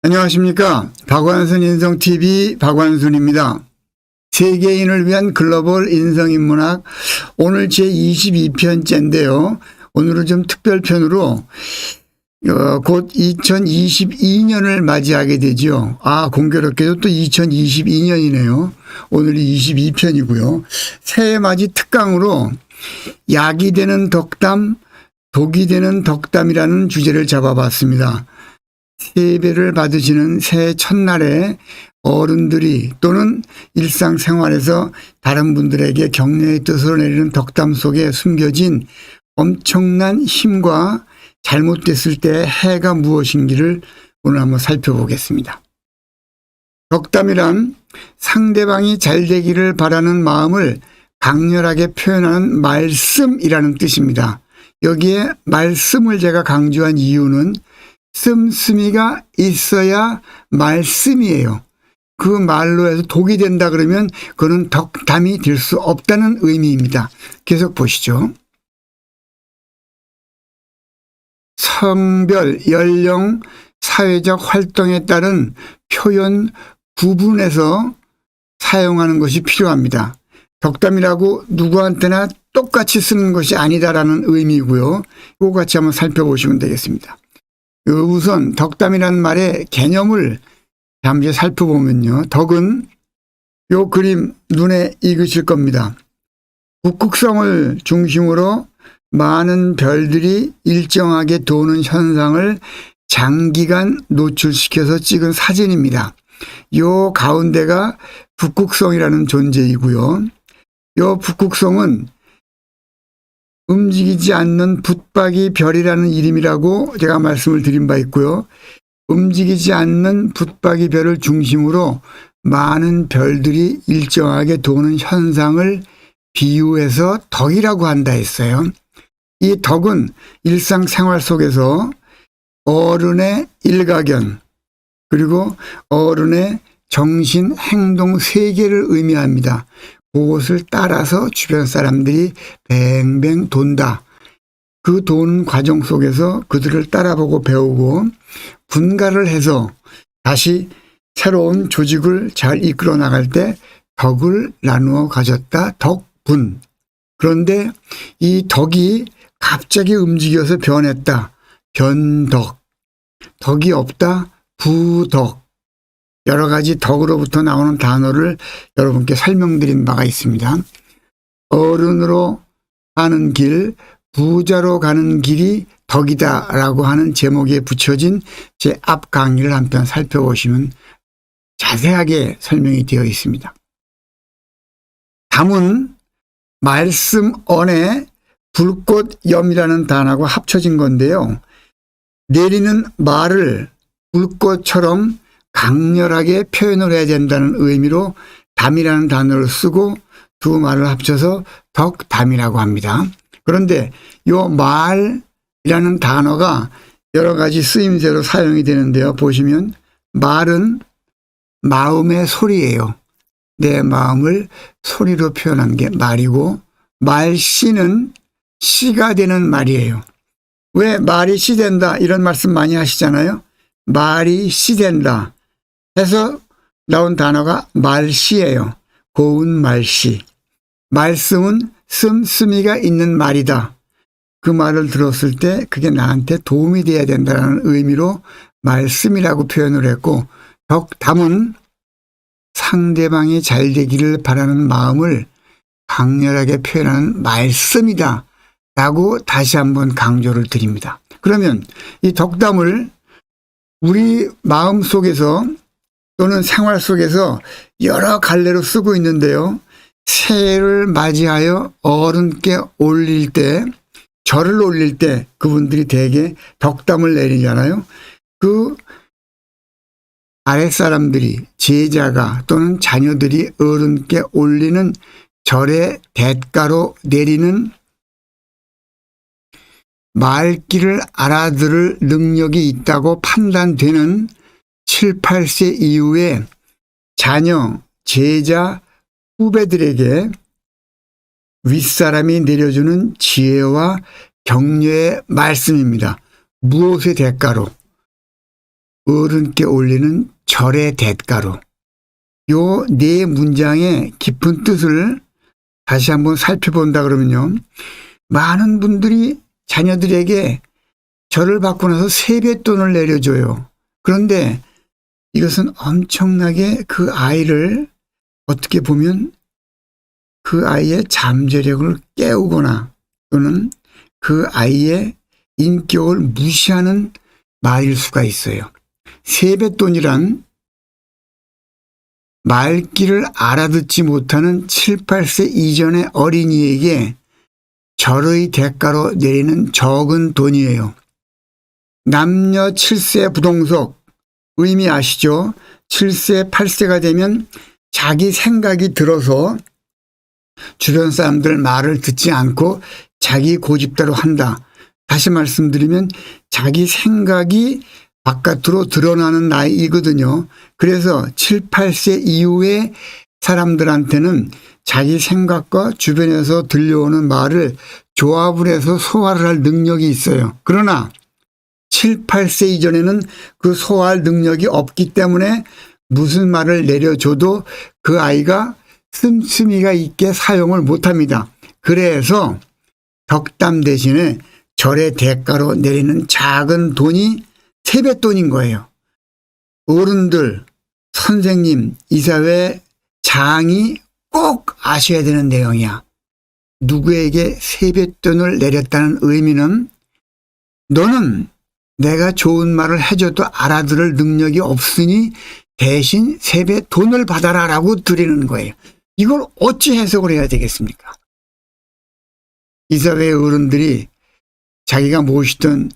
안녕하십니까. 박완순 인성TV 박완순입니다. 세계인을 위한 글로벌 인성인문학, 오늘 제22편째인데요. 오늘은 좀 특별편으로 곧 2022년을 맞이하게 되죠. 공교롭게도 또 2022년이네요. 오늘이 22편이고요. 새해 맞이 특강으로 약이 되는 덕담, 독이 되는 덕담이라는 주제를 잡아봤습니다. 세배를 받으시는 새해 첫날에 어른들이 또는 일상생활에서 다른 분들에게 격려의 뜻을 내리는 덕담 속에 숨겨진 엄청난 힘과 잘못됐을 때 해가 무엇인지를 오늘 한번 살펴보겠습니다. 덕담이란 상대방이 잘 되기를 바라는 마음을 강렬하게 표현하는 말씀이라는 뜻입니다. 여기에 말씀을 제가 강조한 이유는 씀씀이가 있어야 말씀이에요. 그 말로 해서 독이 된다 그러면 그는 덕담이 될 수 없다는 의미입니다. 계속 보시죠. 성별, 연령, 사회적 활동에 따른 표현 구분해서 사용하는 것이 필요합니다. 덕담이라고 누구한테나 똑같이 쓰는 것이 아니다라는 의미고요. 이거 같이 한번 살펴보시면 되겠습니다. 우선 덕담이라는 말의 개념을 잠시 살펴보면요. 덕은 요 그림 눈에 익으실 겁니다. 북극성을 중심으로 많은 별들이 일정하게 도는 현상을 장기간 노출시켜서 찍은 사진입니다. 요 가운데가 북극성이라는 존재이고요. 요 북극성은 움직이지 않는 붙박이 별이라는 이름이라고 제가 말씀을 드린 바 있고요. 움직이지 않는 붙박이 별을 중심으로 많은 별들이 일정하게 도는 현상을 비유해서 덕이라고 한다 했어요. 이 덕은 일상생활 속에서 어른의 일가견 그리고 어른의 정신, 행동 세계를 의미합니다. 그것을 따라서 주변 사람들이 뱅뱅 돈다. 그 도는 과정 속에서 그들을 따라보고 배우고 분가를 해서 다시 새로운 조직을 잘 이끌어 나갈 때 덕을 나누어 가졌다. 덕분. 그런데 이 덕이 갑자기 움직여서 변했다. 변덕. 덕이 없다. 부덕. 여러 가지 덕으로부터 나오는 단어를 여러분께 설명드린 바가 있습니다. 어른으로 가는 길, 부자로 가는 길이 덕이다라고 하는 제목에 붙여진 제 앞 강의를 한편 살펴보시면 자세하게 설명이 되어 있습니다. 담은 말씀 언에 불꽃염이라는 단어가 합쳐진 건데요. 내리는 말을 불꽃처럼 강렬하게 표현을 해야 된다는 의미로 담이라는 단어를 쓰고 두 말을 합쳐서 덕담이라고 합니다. 그런데 이 말이라는 단어가 여러 가지 쓰임새로 사용이 되는데요. 보시면 말은 마음의 소리예요. 내 마음을 소리로 표현한 게 말이고 말씨는 씨가 되는 말이에요. 왜 말이 씨 된다 이런 말씀 많이 하시잖아요. 말이 씨 된다 해서 나온 단어가 말씨예요. 고운 말씨. 말씀은 씀씀이가 있는 말이다. 그 말을 들었을 때 그게 나한테 도움이 돼야 된다는 의미로 말씀이라고 표현을 했고 덕담은 상대방이 잘 되기를 바라는 마음을 강렬하게 표현하는 말씀이다 라고 다시 한번 강조를 드립니다. 그러면 이 덕담을 우리 마음 속에서 또는 생활 속에서 여러 갈래로 쓰고 있는데요. 새해를 맞이하여 어른께 올릴 때, 절을 올릴 때 그분들이 대개 덕담을 내리잖아요. 그 아랫사람들이, 제자가 또는 자녀들이 어른께 올리는 절의 대가로 내리는 말귀를 알아들을 능력이 있다고 판단되는 7, 8세 이후에 자녀, 제자, 후배들에게 윗사람이 내려주는 지혜와 격려의 말씀입니다. 무엇의 대가로? 어른께 올리는 절의 대가로. 요 네 문장의 깊은 뜻을 다시 한번 살펴본다 그러면요. 많은 분들이 자녀들에게 절을 받고 나서 세뱃돈을 내려줘요. 그런데 이것은 엄청나게 그 아이를 어떻게 보면 그 아이의 잠재력을 깨우거나 또는 그 아이의 인격을 무시하는 말일 수가 있어요. 세뱃돈이란 말귀를 알아듣지 못하는 7, 8세 이전의 어린이에게 절의 대가로 내리는 적은 돈이에요. 남녀 7세 부동석 의미 아시죠? 7세, 8세가 되면 자기 생각이 들어서 주변 사람들 말을 듣지 않고 자기 고집대로 한다. 다시 말씀드리면 자기 생각이 바깥으로 드러나는 나이거든요. 그래서 7, 8세 이후에 사람들한테는 자기 생각과 주변에서 들려오는 말을 조합을 해서 소화를 할 능력이 있어요. 그러나 7, 8세 이전에는 그 소화할 능력이 없기 때문에 무슨 말을 내려줘도 그 아이가 씀씀이가 있게 사용을 못합니다. 그래서 덕담 대신에 절의 대가로 내리는 작은 돈이 세뱃돈인 거예요. 어른들, 선생님, 이사회 장이 꼭 아셔야 되는 내용이야. 누구에게 세뱃돈을 내렸다는 의미는 너는 내가 좋은 말을 해줘도 알아들을 능력이 없으니 대신 세뱃돈을 받아라 라고 드리는 거예요. 이걸 어찌 해석을 해야 되겠습니까? 이사회 어른들이 자기가 모시던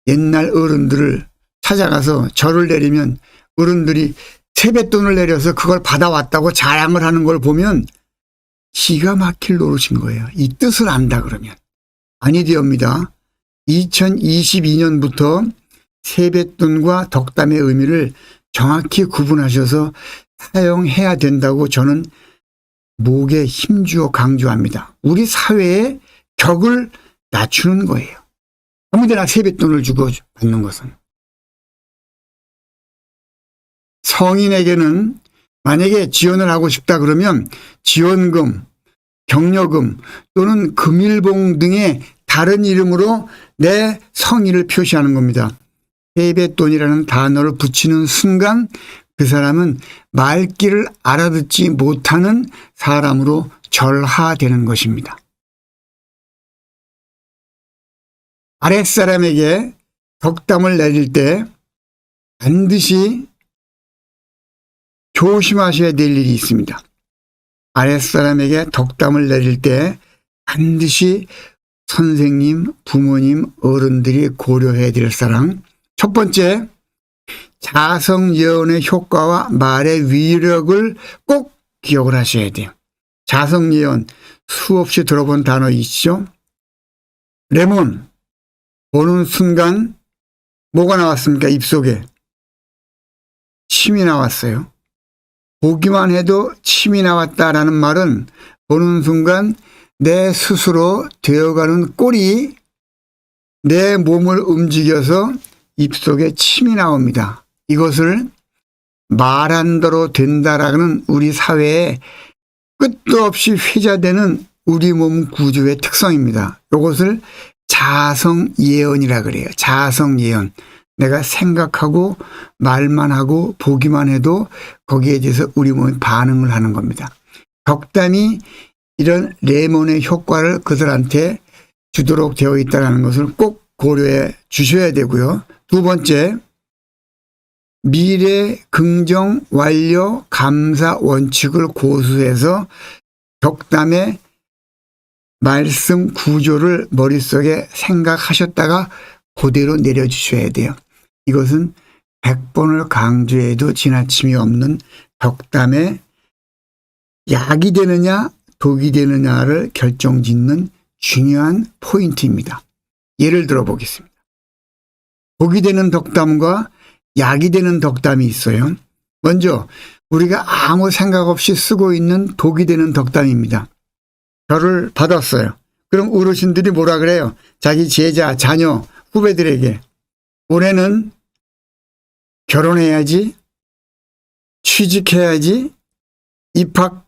옛날 어른들을 찾아가서 절을 내리면 어른들이 세뱃돈을 내려서 그걸 받아왔다고 자랑을 하는 걸 보면 기가 막힐 노릇인 거예요. 이 뜻을 안다 그러면. 아니되옵니다. 2022년부터 세뱃돈과 덕담의 의미를 정확히 구분하셔서 사용해야 된다고 저는 목에 힘주어 강조합니다. 우리 사회의 격을 낮추는 거예요. 아무데나 세뱃돈을 주고 받는 것은. 성인에게는 만약에 지원을 하고 싶다 그러면 지원금, 격려금 또는 금일봉 등의 다른 이름으로 내 성의를 표시하는 겁니다. 세뱃돈이라는 단어를 붙이는 순간 그 사람은 말귀를 알아듣지 못하는 사람으로 절하되는 것입니다. 아랫사람에게 덕담을 내릴 때 반드시 조심하셔야 될 일이 있습니다. 아랫사람에게 덕담을 내릴 때 반드시 선생님, 부모님, 어른들이 고려해야 될 사람. 첫 번째, 자성예언의 효과와 말의 위력을 꼭 기억을 하셔야 돼요. 자성예언, 수없이 들어본 단어 있죠? 레몬, 보는 순간 뭐가 나왔습니까? 입속에 침이 나왔어요. 보기만 해도 침이 나왔다라는 말은 보는 순간 내 스스로 되어가는 꼴이 내 몸을 움직여서 입속에 침이 나옵니다. 이것을 말한대로 된다라는 우리 사회의 끝도 없이 회자되는 우리 몸 구조의 특성입니다. 이것을 자성예언이라 그래요. 자성예언. 내가 생각하고 말만 하고 보기만 해도 거기에 대해서 우리 몸이 반응을 하는 겁니다. 덕담이 이런 레몬의 효과를 그들한테 주도록 되어 있다는 것을 꼭 고려해 주셔야 되고요. 두 번째, 미래 긍정 완료 감사 원칙을 고수해서 덕담의 말씀 구조를 머릿속에 생각하셨다가 그대로 내려주셔야 돼요. 이것은 100번을 강조해도 지나침이 없는 덕담의 약이 되느냐 독이 되느냐를 결정짓는 중요한 포인트입니다. 예를 들어 보겠습니다. 독이 되는 덕담과 약이 되는 덕담이 있어요. 먼저 우리가 아무 생각 없이 쓰고 있는 독이 되는 덕담입니다. 저를 받았어요. 그럼 어르신들이 뭐라 그래요? 자기 제자, 자녀, 후배들에게 올해는 결혼해야지, 취직해야지, 입학,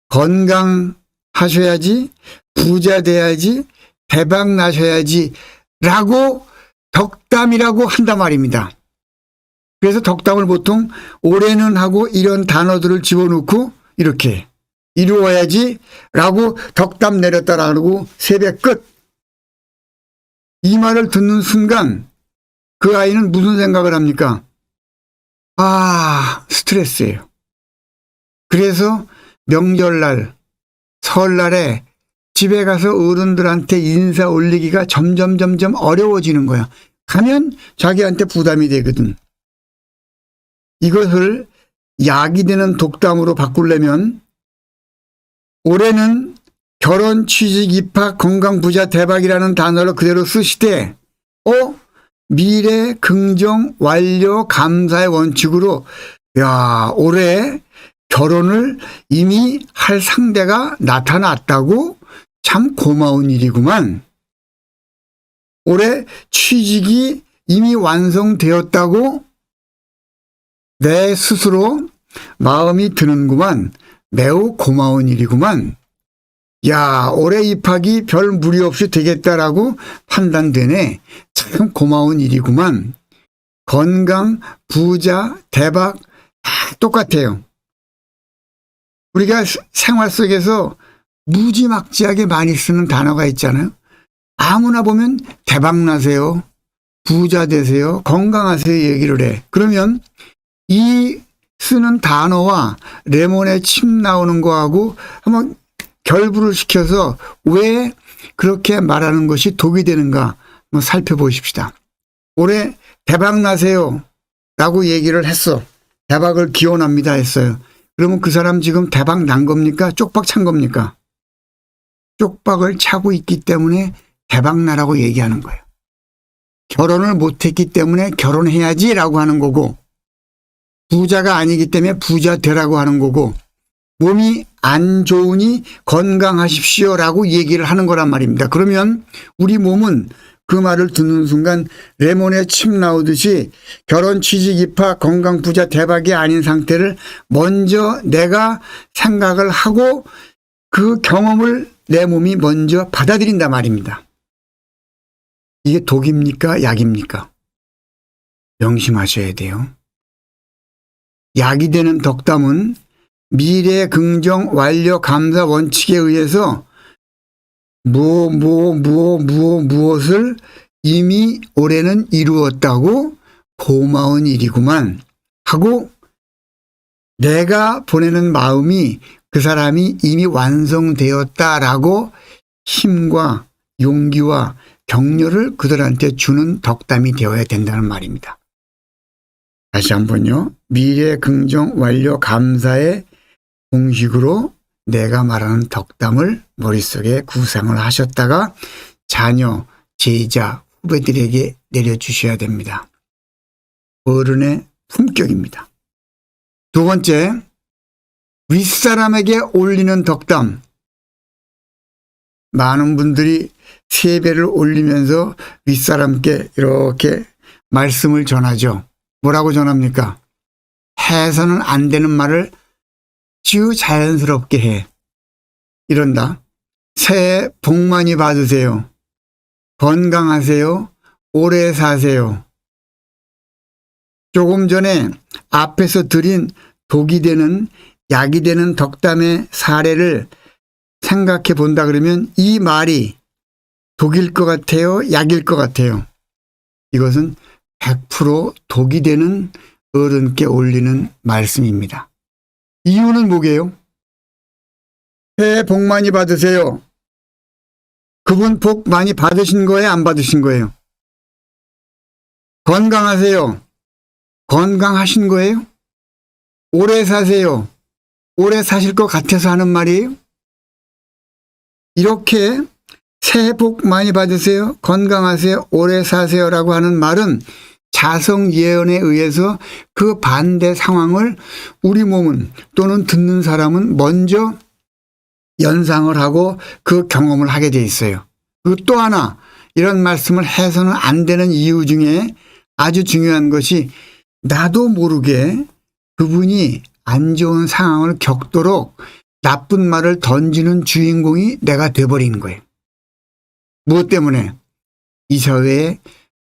건강하셔야지, 부자 돼야지, 대박 나셔야지 라고 덕담이라고 한단 말입니다. 그래서 덕담을 보통 올해는 하고 이런 단어들을 집어넣고 이렇게 이루어야지 라고 덕담 내렸다라고 세배 끝. 이 말을 듣는 순간 그 아이는 무슨 생각을 합니까? 스트레스예요. 그래서 명절날, 설날에 집에 가서 어른들한테 인사 올리기가 점점 어려워지는 거야. 가면 자기한테 부담이 되거든. 이것을 약이 되는 독담으로 바꾸려면 올해는 결혼, 취직, 입학, 건강, 부자, 대박이라는 단어를 그대로 쓰시되 미래, 긍정, 완료, 감사의 원칙으로 올해 결혼을 이미 할 상대가 나타났다고? 참 고마운 일이구만. 올해 취직이 이미 완성되었다고? 내 스스로 마음이 드는구만. 매우 고마운 일이구만. 올해 입학이 별 무리 없이 되겠다라고 판단되네. 참 고마운 일이구만. 건강, 부자, 대박 다 똑같아요. 우리가 생활 속에서 무지막지하게 많이 쓰는 단어가 있잖아요. 아무나 보면 대박 나세요, 부자 되세요, 건강하세요 얘기를 해. 그러면 이 쓰는 단어와 레몬에 침 나오는 거하고 한번 결부를 시켜서 왜 그렇게 말하는 것이 독이 되는가 한번 살펴보십시다. 올해 대박 나세요 라고 얘기를 했어. 대박을 기원합니다 했어요. 그러면 그 사람 지금 대박 난 겁니까? 쪽박 찬 겁니까? 쪽박을 차고 있기 때문에 대박 나라고 얘기하는 거예요. 결혼을 못했기 때문에 결혼해야지 라고 하는 거고, 부자가 아니기 때문에 부자 되라고 하는 거고, 몸이 안 좋으니 건강하십시오 라고 얘기를 하는 거란 말입니다. 그러면 우리 몸은 그 말을 듣는 순간 레몬에 침 나오듯이 결혼, 취직, 입학, 건강, 부자, 대박이 아닌 상태를 먼저 내가 생각을 하고 그 경험을 내 몸이 먼저 받아들인단 말입니다. 이게 독입니까? 약입니까? 명심하셔야 돼요. 약이 되는 덕담은 미래, 긍정, 완료, 감사 원칙에 의해서 무엇을 이미 올해는 이루었다고 고마운 일이구만 하고 내가 보내는 마음이 그 사람이 이미 완성되었다라고 힘과 용기와 격려를 그들한테 주는 덕담이 되어야 된다는 말입니다. 다시 한번요. 미래, 긍정, 완료, 감사의 공식으로 내가 말하는 덕담을 머릿속에 구상을 하셨다가 자녀, 제자, 후배들에게 내려주셔야 됩니다. 어른의 품격입니다. 두 번째, 윗사람에게 올리는 덕담. 많은 분들이 세배를 올리면서 윗사람께 이렇게 말씀을 전하죠. 뭐라고 전합니까? 해서는 안 되는 말을 아주 자연스럽게 해. 이런다. 새해 복 많이 받으세요. 건강하세요. 오래 사세요. 조금 전에 앞에서 드린 독이 되는 약이 되는 덕담의 사례를 생각해 본다 그러면 이 말이 독일 것 같아요? 약일 것 같아요? 이것은 100% 독이 되는 어른께 올리는 말씀입니다. 이유는 뭐게요? 새해 복 많이 받으세요. 그분 복 많이 받으신 거예요? 안 받으신 거예요? 건강하세요. 건강하신 거예요? 오래 사세요. 오래 사실 것 같아서 하는 말이에요? 이렇게 새해 복 많이 받으세요. 건강하세요. 오래 사세요라고 하는 말은 자성 예언에 의해서 그 반대 상황을 우리 몸은 또는 듣는 사람은 먼저 연상을 하고 그 경험을 하게 돼 있어요. 그리고 또 하나 이런 말씀을 해서는 안 되는 이유 중에 아주 중요한 것이 나도 모르게 그분이 안 좋은 상황을 겪도록 나쁜 말을 던지는 주인공이 내가 돼버린 거예요. 무엇 때문에? 이 사회에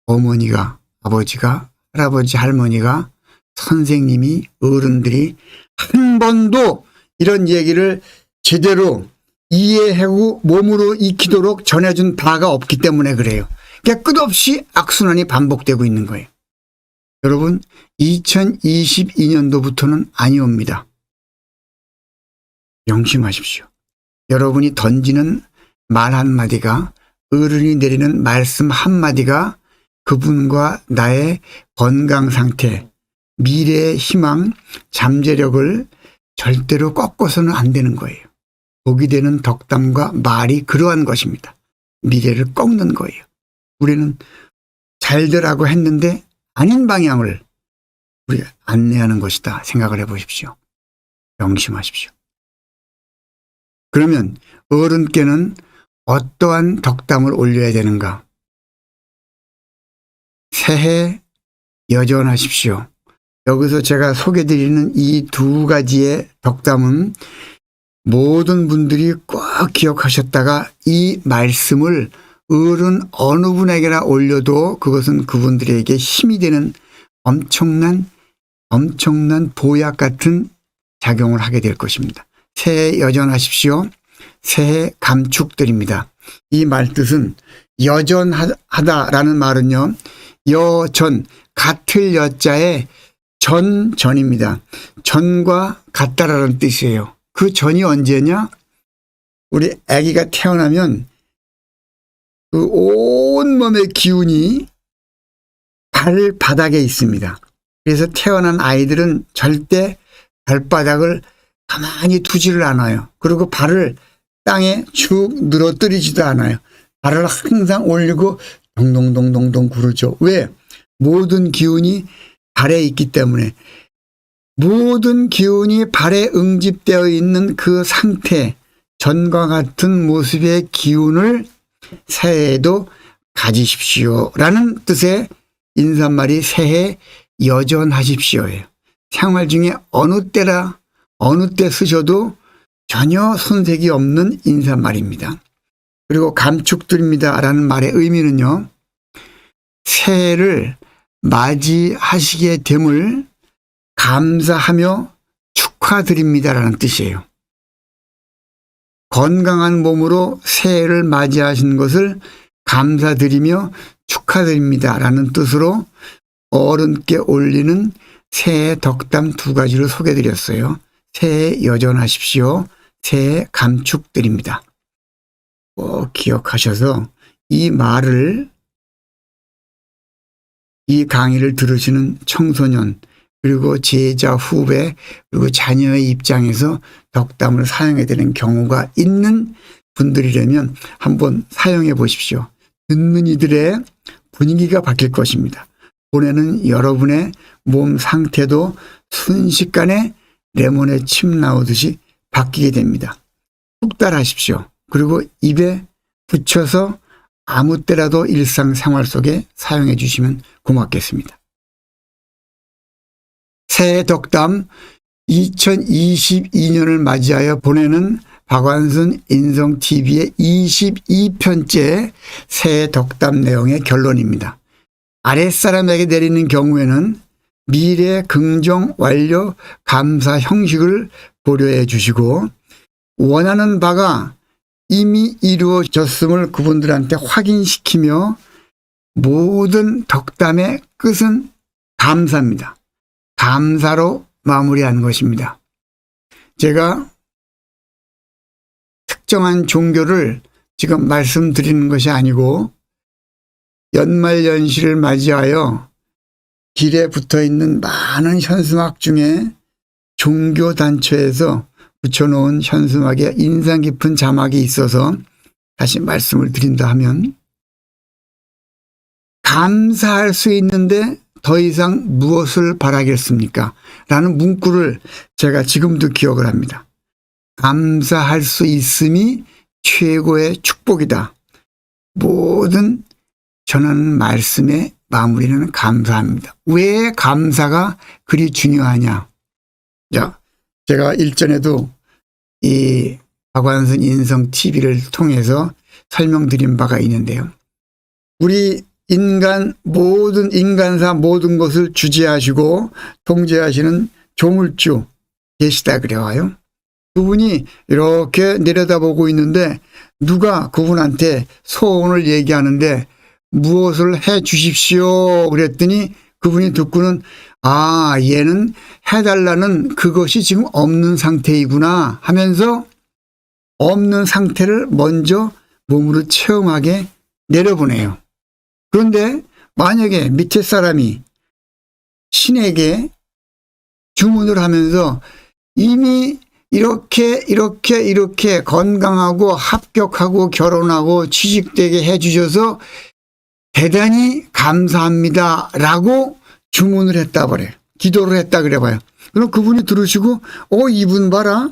어머니가, 아버지가, 할아버지, 할머니가, 선생님이, 어른들이 한 번도 이런 얘기를 제대로 이해하고 몸으로 익히도록 전해준 바가 없기 때문에 그래요. 그러니까 끝없이 악순환이 반복되고 있는 거예요. 여러분, 2022년도부터는 아니옵니다. 명심하십시오. 여러분이 던지는 말 한마디가, 어른이 내리는 말씀 한마디가 그분과 나의 건강 상태, 미래의 희망, 잠재력을 절대로 꺾어서는 안 되는 거예요. 복이 되는 덕담과 말이 그러한 것입니다. 미래를 꺾는 거예요. 우리는 잘 되라고 했는데 아닌 방향을 우리가 안내하는 것이다 생각을 해보십시오. 명심하십시오. 그러면 어른께는 어떠한 덕담을 올려야 되는가? 새해 여전하십시오. 여기서 제가 소개드리는 이 두 가지의 덕담은 모든 분들이 꼭 기억하셨다가 이 말씀을 어른 어느 분에게나 올려도 그것은 그분들에게 힘이 되는 엄청난 보약 같은 작용을 하게 될 것입니다. 새해 여전하십시오. 새해 감축드립니다. 이 말뜻은 여전하다라는 말은요. 여전, 같을 여자에 전입니다. 전과 같다라는 뜻이에요. 그 전이 언제냐? 우리 아기가 태어나면 그 온몸의 기운이 발바닥에 있습니다. 그래서 태어난 아이들은 절대 발바닥을 가만히 두지를 않아요. 그리고 발을 땅에 쭉 늘어뜨리지도 않아요. 발을 항상 올리고 동동동동동 구르죠. 왜? 모든 기운이 발에 있기 때문에. 모든 기운이 발에 응집되어 있는 그 상태, 전과 같은 모습의 기운을 새해에도 가지십시오 라는 뜻의 인사말이 새해 여전하십시오예요. 생활 중에 어느 때라 어느 때 쓰셔도 전혀 손색이 없는 인사말입니다. 그리고 감축드립니다 라는 말의 의미는요. 새해를 맞이하시게 됨을 감사하며 축하드립니다 라는 뜻이에요. 건강한 몸으로 새해를 맞이하신 것을 감사드리며 축하드립니다 라는 뜻으로 어른께 올리는 새해 덕담 두 가지를 소개드렸어요. 새해 여전하십시오. 새해 감축드립니다. 꼭 기억하셔서 이 말을, 이 강의를 들으시는 청소년 그리고 제자, 후배 그리고 자녀의 입장에서 덕담을 사용해야 되는 경우가 있는 분들이라면 한번 사용해 보십시오. 듣는 이들의 분위기가 바뀔 것입니다. 보내는 여러분의 몸 상태도 순식간에 레몬에 침 나오듯이 바뀌게 됩니다. 푹 따라하십시오. 그리고 입에 붙여서 아무 때라도 일상생활 속에 사용해 주시면 고맙겠습니다. 새해 덕담 2022년을 맞이하여 보내는 박완순 인성TV의 22편째 새해 덕담 내용의 결론입니다. 아랫사람에게 내리는 경우에는 미래 긍정 완료 감사 형식을 고려해 주시고 원하는 바가 이미 이루어졌음을 그분들한테 확인시키며 모든 덕담의 끝은 감사입니다. 감사로 마무리하는 것입니다. 제가 특정한 종교를 지금 말씀드리는 것이 아니고 연말연시를 맞이하여 길에 붙어있는 많은 현수막 중에 종교단체에서 붙여놓은 현수막에 인상 깊은 자막이 있어서 다시 말씀을 드린다 하면 감사할 수 있는데 더 이상 무엇을 바라겠습니까? 라는 문구를 제가 지금도 기억을 합니다. 감사할 수 있음이 최고의 축복이다. 모든 전하는 말씀의 마무리는 감사합니다. 왜 감사가 그리 중요하냐? 자, 제가 일전에도 이 박완순 인성 TV를 통해서 설명드린 바가 있는데요. 우리 모든 인간사 모든 것을 주재하시고 통제하시는 조물주 계시다 그래와요. 그분이 이렇게 내려다보고 있는데 누가 그분한테 소원을 얘기하는데 무엇을 해 주십시오 그랬더니 그분이 듣고는 얘는 해달라는 그것이 지금 없는 상태이구나 하면서 없는 상태를 먼저 몸으로 체험하게 내려보내요. 그런데 만약에 밑에 사람이 신에게 주문을 하면서 이미 이렇게 건강하고 합격하고 결혼하고 취직되게 해주셔서 대단히 감사합니다 라고 주문을 했다 그래. 기도를 했다 그래 봐요. 그럼 그분이 들으시고 이분 봐라.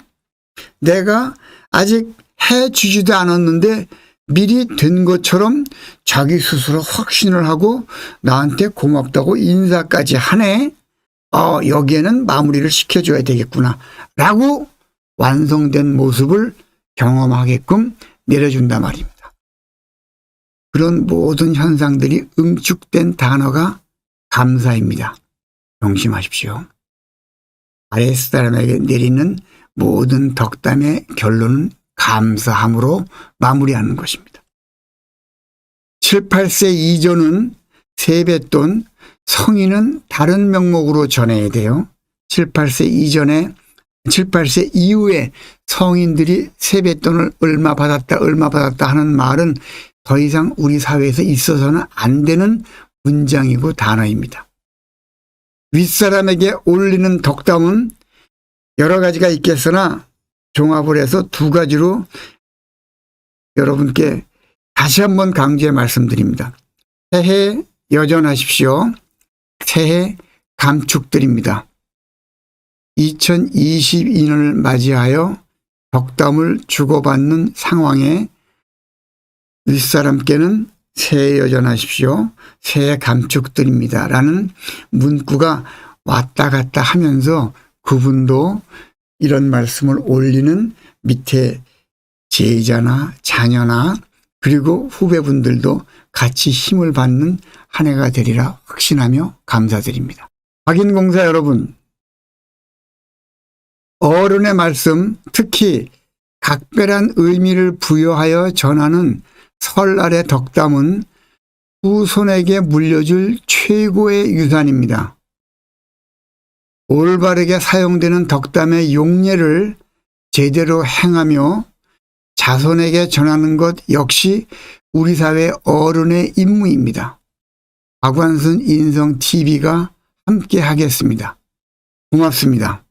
내가 아직 해주지도 않았는데 미리 된 것처럼 자기 스스로 확신을 하고 나한테 고맙다고 인사까지 하네. 여기에는 마무리를 시켜줘야 되겠구나 라고 완성된 모습을 경험하게끔 내려준단 말입니다. 그런 모든 현상들이 응축된 단어가 감사입니다. 명심하십시오. 아랫사람에게 내리는 모든 덕담의 결론은 감사함으로 마무리하는 것입니다. 7, 8세 이전은 세뱃돈, 성인은 다른 명목으로 전해야 돼요. 7, 8세 이후에 성인들이 세뱃돈을 얼마 받았다 하는 말은 더 이상 우리 사회에서 있어서는 안 되는 문장이고 단어입니다. 윗사람에게 올리는 덕담은 여러 가지가 있겠으나 종합을 해서 두 가지로 여러분께 다시 한번 강조해 말씀드립니다. 새해 여전하십시오. 새해 감축드립니다. 2022년을 맞이하여 덕담을 주고받는 상황에 윗사람께는 새해 여전하십시오. 새해 감축드립니다. 라는 문구가 왔다 갔다 하면서 그분도 이런 말씀을 올리는 밑에 제자나 자녀나 그리고 후배분들도 같이 힘을 받는 한 해가 되리라 확신하며 감사드립니다. 박인공사 여러분, 어른의 말씀, 특히 각별한 의미를 부여하여 전하는 설날의 덕담은 후손에게 물려줄 최고의 유산입니다. 올바르게 사용되는 덕담의 용례를 제대로 행하며 자손에게 전하는 것 역시 우리 사회 어른의 임무입니다. 박완순 인성TV가 함께 하겠습니다. 고맙습니다.